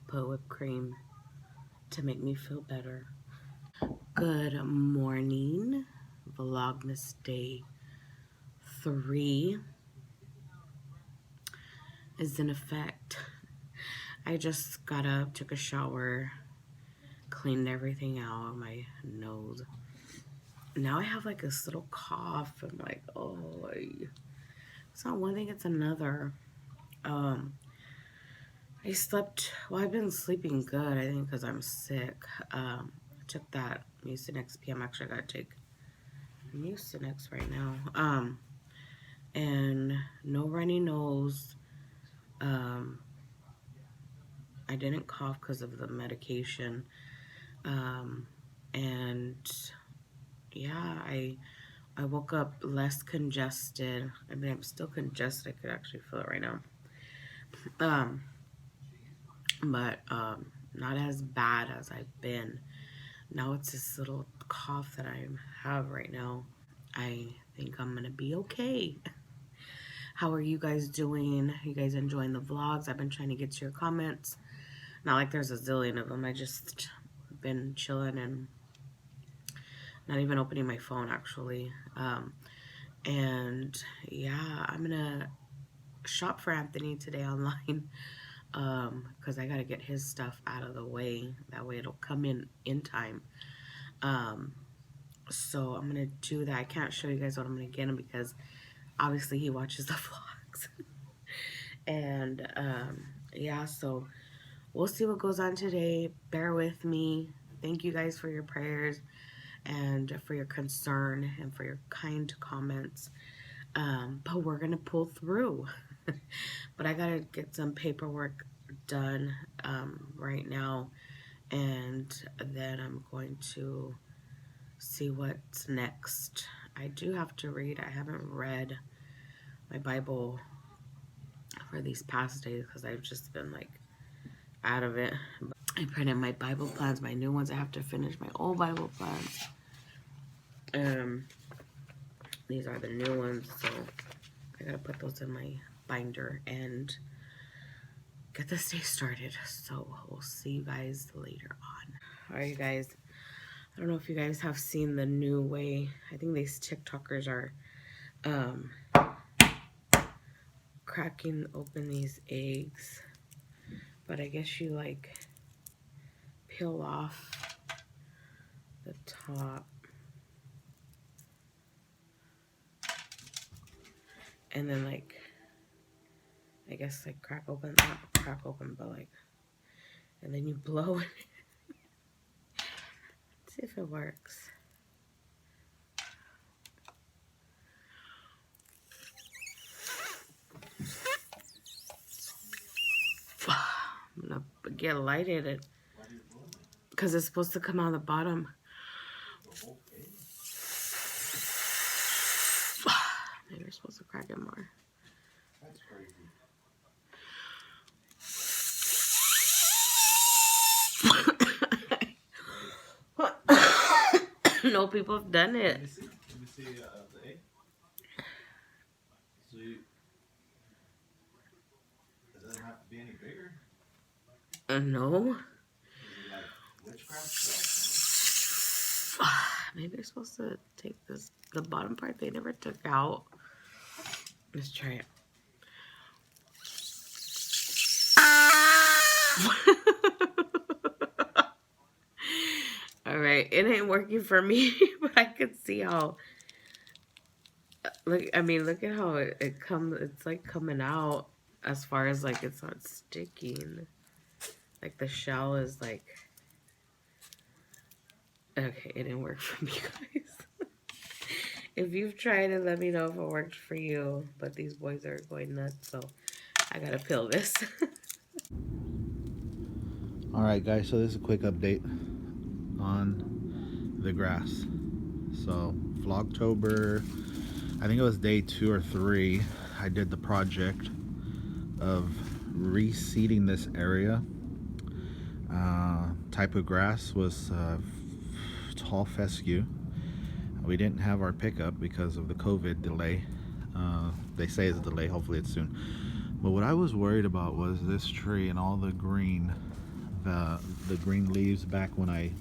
put whipped cream to make me feel better. Good morning. Vlogmas day 3 is in effect. I just got up, took a shower, cleaned everything out of my nose. Now I have like this little cough. I'm like, oh, it's not one thing, it's another. I slept, well, I've been sleeping good, I think, because I'm sick. I took that Mucinex PM. Actually, I gotta take Mucinex right now. And no runny nose. I didn't cough because of the medication. And yeah, I woke up less congested. I mean, I'm still congested. I could actually feel it right now. But not as bad as I've been. Now it's this little cough that I have right now. I think I'm gonna be okay. How are you guys doing? Are you guys enjoying the vlogs? I've been trying to get to your comments. Not like there's a zillion of them. I just been chilling and not even opening my phone, actually. And yeah, I'm gonna shop for Anthony today online because I gotta get his stuff out of the way. That way it'll come in time. So I'm gonna do that. I can't show you guys what I'm gonna get him because obviously he watches the vlogs. And yeah, so we'll see what goes on today. Bear with me. Thank you guys for your prayers and for your concern and for your kind comments. But we're gonna pull through. But I gotta get some paperwork done right now, and then I'm going to see what's next. I do have to read. I haven't read my Bible for these past days because I've just been like out of it. I printed my Bible plans, my new ones. I have to finish my old Bible plans. These are the new ones, so I gotta put those in my binder and get this day started. So we'll see you guys later on. All right, you guys. I don't know if you guys have seen the new way. I think these TikTokers are cracking open these eggs, but I guess you like peel off the top and then like I guess like crack open, not crack open, but like, and then you blow it. See if it works. I'm gonna get lighted because it's supposed to come out the bottom. Maybe you're supposed to crack it more. That's crazy. No, people have done it. Let me see the egg. So it doesn't have to be any bigger. No. Is it like witchcraft stuff? Maybe they're supposed to take this, the bottom part they never took out. Let's try it. All right, it ain't working for me, but I could see how. Look, I mean, look at how it comes. It's like coming out as far as like it's not sticking. Like the shell is like. Okay, it didn't work for me, guys. If you've tried it, let me know if it worked for you. But these boys are going nuts, so I gotta peel this. Alright guys, so this is a quick update on the grass. So Vlogtober, I think it was day 2 or 3, I did the project of reseeding this area. Type of grass was tall fescue. We didn't have our pickup because of the COVID delay. They say it's a delay, hopefully it's soon. But what I was worried about was this tree and all the green the green leaves back when I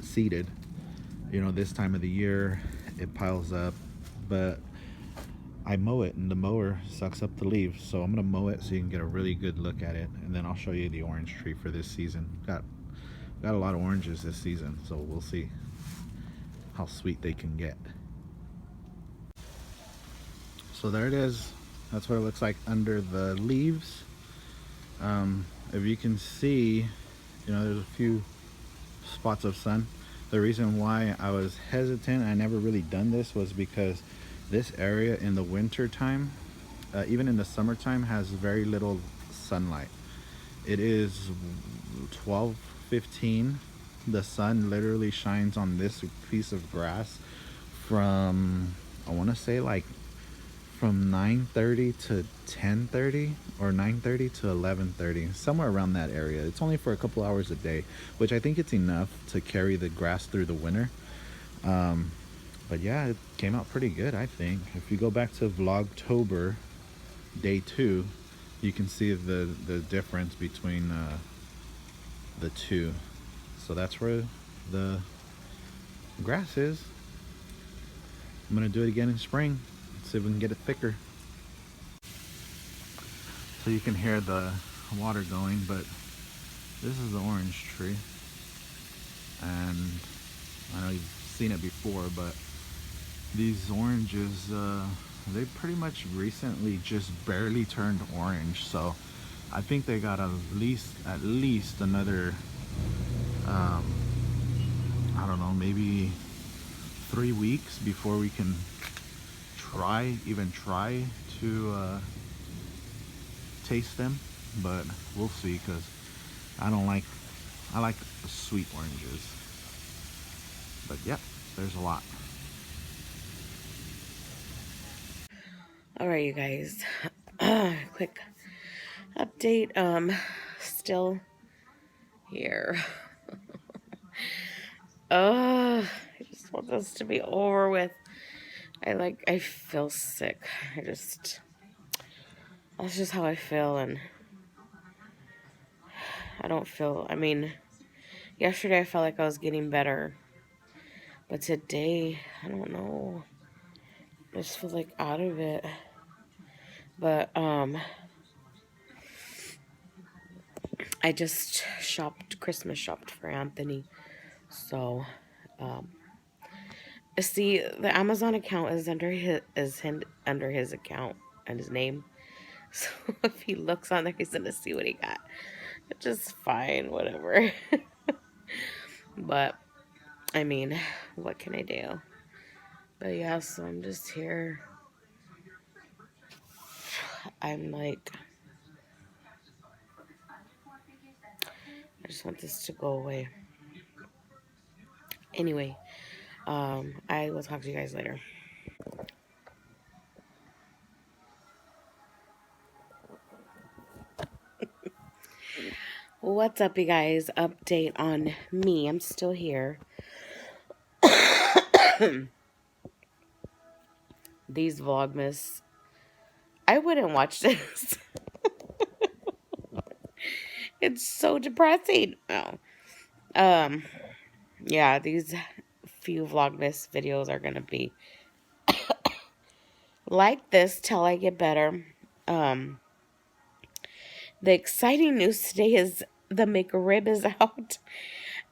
seeded. You know, this time of the year it piles up, but I mow it and the mower sucks up the leaves. So I'm gonna mow it so you can get a really good look at it, and then I'll show you the orange tree for this season. Got a lot of oranges this season, so we'll see how sweet they can get. So there it is. That's what it looks like under the leaves. If you can see, you know, there's a few spots of sun. The reason why I was hesitant, I never really done this, was because this area in the winter time, even in the summertime, has very little sunlight. It is 12:15. The sun literally shines on this piece of grass from, I want to say, like from 9:30 to 10:30, or 9:30 to 11:30, somewhere around that area. It's only for a couple hours a day, which I think it's enough to carry the grass through the winter. But yeah, it came out pretty good, I think. If you go back to Vlogtober day 2, you can see the difference between the two. So that's where the grass is. I'm gonna do it again in spring. See if we can get it thicker. So you can hear the water going, but this is the orange tree. And I know you've seen it before, but these oranges, they pretty much recently just barely turned orange. So I think they got at least another, I don't know, maybe 3 weeks before we can even try to taste them. But we'll see, because I like sweet oranges. But yep, there's a lot. All right, you guys. Quick update. Still here. I just want this to be over with. I feel sick. That's just how I feel, and I don't feel, I mean, yesterday I felt like I was getting better, but today, I don't know. I just feel like out of it. But, I just Christmas shopped for Anthony. So, see, the Amazon account is under his account and his name. So if he looks on there, he's gonna see what he got. Which is fine, whatever. But, I mean, what can I do? But yeah, so I'm just here. I'm like, I just want this to go away. Anyway, I will talk to you guys later. What's up, you guys? Update on me. I'm still here. These Vlogmas, I wouldn't watch this. It's so depressing. Oh. Yeah, these few Vlogmas videos are gonna be like this till I get better. The exciting news today is the McRib is out.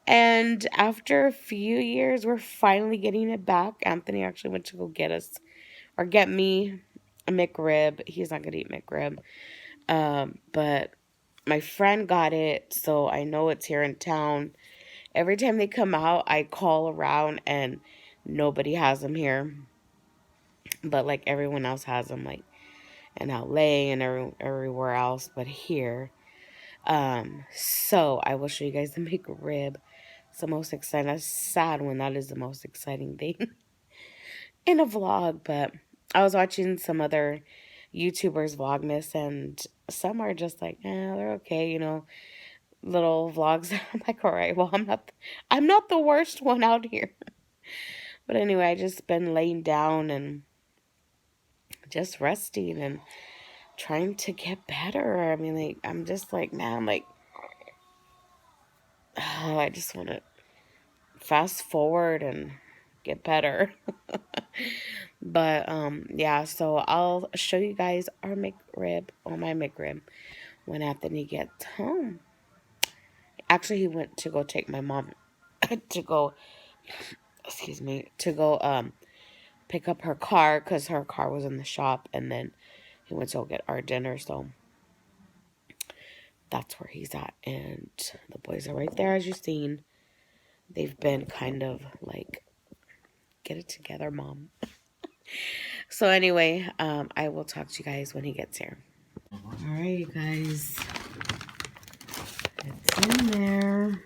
And after a few years, we're finally getting it back. Anthony actually went to go get us, or get me, a McRib. He's not going to eat McRib. But my friend got it, so I know it's here in town. Every time they come out, I call around, and nobody has them here. But, like, everyone else has them, like, in LA and everywhere else, but here. So I will show you guys the McRib. It's the most exciting. That's sad when that is the most exciting thing in a vlog. But I was watching some other YouTubers Vlogmas, and some are just like, they're okay, little vlogs. I'm like, all right, well, I'm not the worst one out here. But anyway, I just been laying down and just resting and trying to get better. I mean, like, I'm just like, man, like, I just want to fast forward and get better. But yeah, so I'll show you guys our McRib, or my McRib, when Anthony gets home. Actually, he went to go take my mom to go, excuse me, to go pick up her car, because her car was in the shop, and then he went to go get our dinner. So that's where he's at, and the boys are right there, as you've seen. They've been kind of like, get it together, mom. So anyway, I will talk to you guys when he gets here. All right, you guys, it's in there.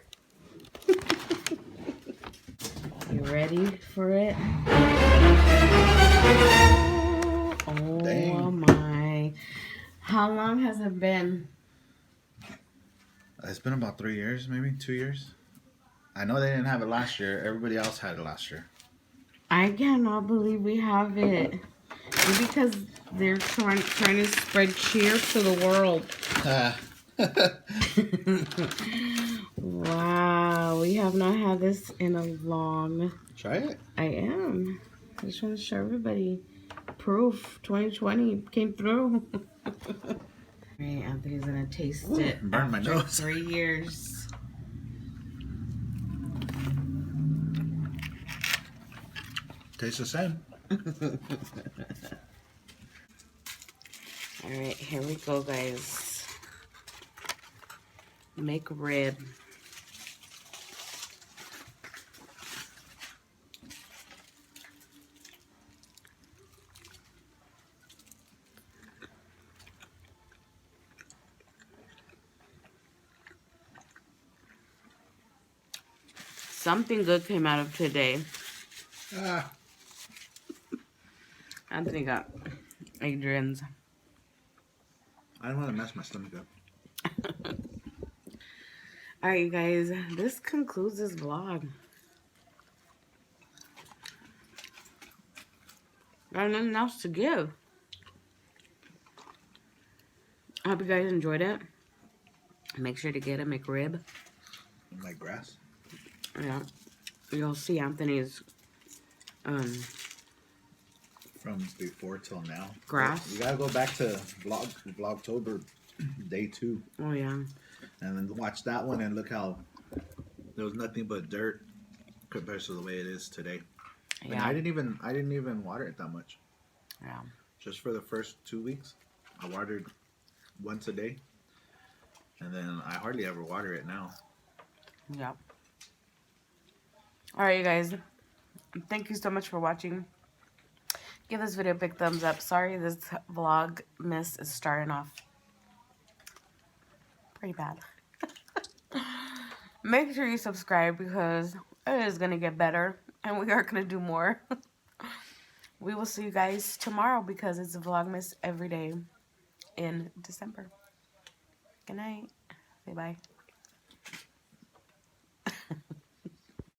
You ready for it? Oh, dang. My. How long has it been? It's been about 3 years, maybe 2 years. I know they didn't have it last year. Everybody else had it last year. I cannot believe we have it. Maybe because they're trying to spread cheer to the world. Wow, we have not had this in a long. Try it. I am. I just want to show everybody. Proof 2020 came through. Alright, Anthony's gonna taste it. Burn my nose. 3 years. Tastes the same. Alright, here we go, guys. McRib. Something good came out of today. Anthony got Adrian's. I don't want to mess my stomach up. Alright, you guys, this concludes this vlog. Got nothing else to give. I hope you guys enjoyed it. Make sure to get a McRib. Like grass? Yeah. You'll see Anthony's from before till now. Grass. You gotta go back to Vlogtober day 2. Oh yeah. And then watch that one and look how there was nothing but dirt compared to the way it is today. Yeah. And I didn't even water it that much. Yeah. Just for the first 2 weeks, I watered once a day, and then I hardly ever water it now. Yep. All right, you guys. Thank you so much for watching. Give this video a big thumbs up. Sorry, this Vlogmas is starting off pretty bad. Make sure you subscribe because it is going to get better and we are going to do more. We will see you guys tomorrow because it's Vlogmas every day in December. Good night. Say bye.